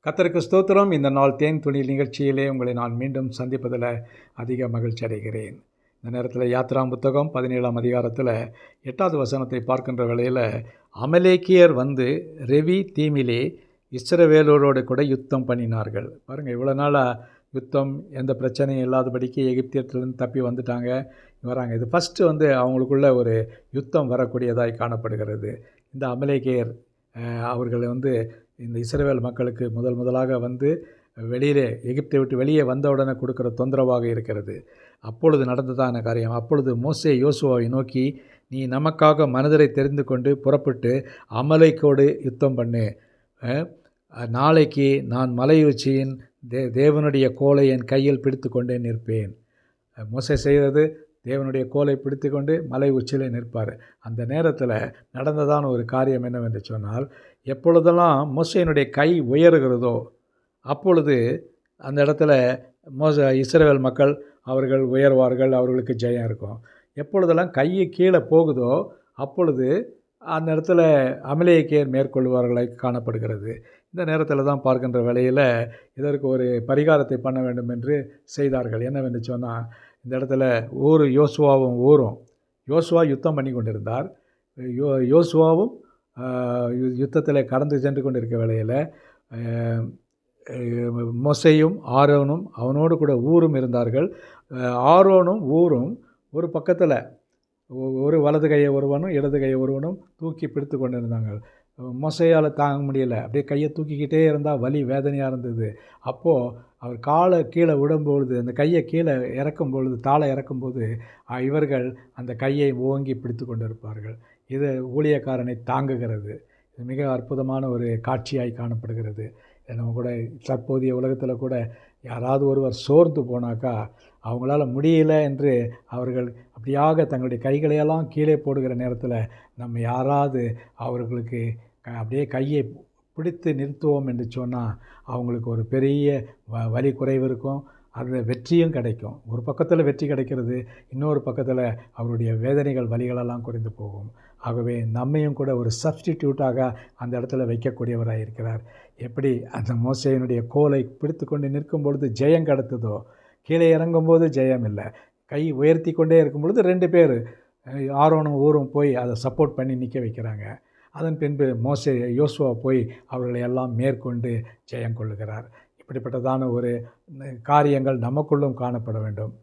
கர்த்தருக்கு ஸ்தோத்திரம். இந்த நாள் தேன் துணியில் நிகழ்ச்சியிலே உங்களை நான் மீண்டும் சந்திப்பதில் அதிக மகிழ்ச்சி அடைகிறேன். இந்த நேரத்தில் யாத்ராம் புத்தகம் 17ஆம் அதிகாரத்தில் 8வது வசனத்தை பார்க்கின்ற வேளையில், அமலேக்கியர் வந்து ரெவி தீமிலே இஸ்ரவேலரோடு கூட யுத்தம் பண்ணினார்கள். பாருங்கள், இவ்வளோ நாளாக யுத்தம் எந்த பிரச்சனையும் இல்லாதபடிக்கு எகிப்தியத்திலேருந்து தப்பி வந்துட்டாங்க, வராங்க. இது ஃபஸ்ட்டு வந்து அவங்களுக்குள்ள ஒரு யுத்தம் வரக்கூடியதாய் காணப்படுகிறது. இந்த அமலேக்கியர் அவர்கள் வந்து இந்த இஸ்ரவேல் மக்களுக்கு முதலாக வந்து வெளியிலே எகிப்தை விட்டு வெளியே வந்தவுடனே கொடுக்குற தொந்தரவாக இருக்கிறது. அப்பொழுது நடந்ததான காரியம். அப்பொழுது மோசே யோசுவாவை நோக்கி, நீ நமக்காக மனிதரை தெரிந்து கொண்டு புறப்பட்டு அமலேக்கோடு யுத்தம் பண்ணு. நாளைக்கு நான் மலை உச்சியின் தேவனுடைய கோலை என் கையில் பிடித்து கொண்டே நிற்பேன். மோசே செய்தது, தேவனுடைய கோலை பிடித்து கொண்டு மலை உச்சியில் நிற்பார். அந்த நேரத்தில் நடந்ததான ஒரு காரியம் என்னவென்று சொன்னால், எப்பொழுதெல்லாம் மோசேயினுடைய கை உயருகிறதோ அப்பொழுது அந்த இடத்துல இஸ்ரவேல் மக்கள் அவர்கள் உயர்வார்கள், அவர்களுக்கு ஜெயம் இருக்கும். எப்பொழுதெல்லாம் கை கீழே போகுதோ அப்பொழுது அந்த இடத்துல அமலேக்கியர் மேற்கொள்வார்களாய் காணப்படுகிறது. இந்த நேரத்தில் தான் பார்க்கின்ற வேளையில் இதற்கு ஒரு பரிகாரத்தை பண்ண வேண்டும் என்று செய்தார்கள். என்னவென்று சொன்னால், இந்த இடத்துல யோசுவாவும் யோசுவா யுத்தம் பண்ணி கொண்டிருந்தார். யோசுவாவும் யுத்தத்தில் கடந்து சென்று கொண்டிருக்க வேளையில் மோசேயும் ஆரோனும் அவனோடு கூட ஊரும் இருந்தார்கள். ஆரோனும் ஊரும் ஒரு பக்கத்தில் ஒரு வலது கையை ஒருவனும் இடது கையை ஒருவனும் தூக்கி பிடித்து கொண்டு இருந்தாங்க. மோசையால் தாங்க முடியலை, அப்படியே கையை தூக்கிக்கிட்டே இருந்தால் வலி வேதனையாக இருந்தது. அப்போது அவர் காலை கீழே விடும்பொழுது, அந்த கையை கீழே இறக்கும் பொழுது, தாளை இறக்கும்போது இவர்கள் அந்த கையை ஓங்கி பிடித்து கொண்டு இருப்பார்கள். இது ஊழியக்காரனை தாங்குகிறது. இது மிக அற்புதமான ஒரு காட்சியாய் காணப்படுகிறது. நம்ம கூட தற்போதைய உலகத்தில் கூட யாராவது ஒருவர் சோர்ந்து போனாக்கா, அவங்களால முடியல என்று அவர்கள் அப்படியாக தங்களுடைய கைகளையெல்லாம் கீழே போடுகிற நேரத்தில் நம்ம யாராவது அவர்களுக்கு அப்படியே கையை பிடித்து நிறுத்துவோம் என்று சொன்னால் அவங்களுக்கு ஒரு பெரிய வலி குறைவு இருக்கும், அந்த வெற்றியும் கிடைக்கும். ஒரு பக்கத்தில் வெற்றி கிடைக்கிறது, இன்னொரு பக்கத்தில் அவருடைய வேதனைகள் வலிகளெல்லாம் குறைந்து போகும். ஆகவே நம்மையும் கூட ஒரு சப்ஸ்டிடியூட்டாக அந்த இடத்துல வைக்கக்கூடியவராக இருக்கிறார். எப்படி அந்த மோசேயினுடைய கோலை பிடித்து கொண்டு நிற்கும் பொழுது ஜெயம் கிடைத்ததோ, கீழே இறங்கும்போது ஜெயம் இல்லை. கை உயர்த்தி கொண்டே இருக்கும் பொழுது 2 பேர் ஆரோனும் ஊரும் போய் அதை சப்போர்ட் பண்ணி நிற்க வைக்கிறாங்க. அதன் பின்பு யோசுவா போய் அவர்களை எல்லாம் மேற்கொண்டு ஜெயம் கொள்ளுகிறார். இப்படிப்பட்டதான ஒரு காரியங்கள் நமக்குள்ளும் காணப்பட வேண்டும்.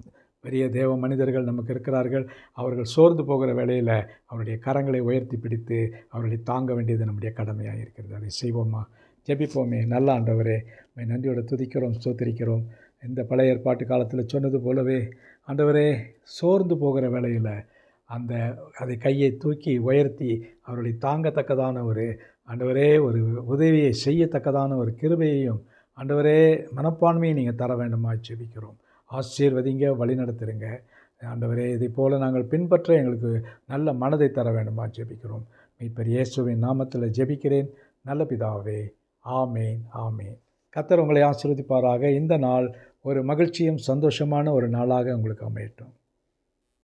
பெரிய தேவ மனிதர்கள் நமக்கு இருக்கிறார்கள். அவர்கள் சோர்ந்து போகிற வேளையில் அவருடைய கரங்களை உயர்த்தி பிடித்து அவர்களை தாங்க வேண்டியது நம்முடைய கடமையாக இருக்கிறது. அதை செய்வோமா? ஜெபிப்போமே. நல்ல ஆண்டவரே, நன்றியோடு துதிக்கிறோம், ஸ்தோத்திரிக்கிறோம். இந்த பழைய ஏற்பாட்டு காலத்தில் சொன்னது போலவே ஆண்டவரே, சோர்ந்து போகிற வேளையில் அதை கையை தூக்கி உயர்த்தி அவர்களை தாங்கத்தக்கதான ஒரு ஆண்டவரே ஒரு உதவியை செய்யத்தக்கதான ஒரு கிருபையையும் ஆண்டவரே மனப்பான்மையை நீங்கள் தர வேண்டுமா ஜெபிக்கிறோம். ஆசீர்வதிங்க, வழிநடத்துருங்க ஆண்டவரே. இதை போல் நாங்கள் பின்பற்ற எங்களுக்கு நல்ல மனதை தர வேண்டுமா ஜெபிக்கிறோம். மீட்பர் இயேசுவின் நாமத்தில் ஜெபிக்கிறேன் நல்ல பிதாவே. ஆமேன், ஆமேன். கர்த்தர் உங்களை ஆசீர்வதிப்பாராக. இந்த நாள் ஒரு மகிழ்ச்சியும் சந்தோஷமான ஒரு நாளாக உங்களுக்கு அமையட்டும்.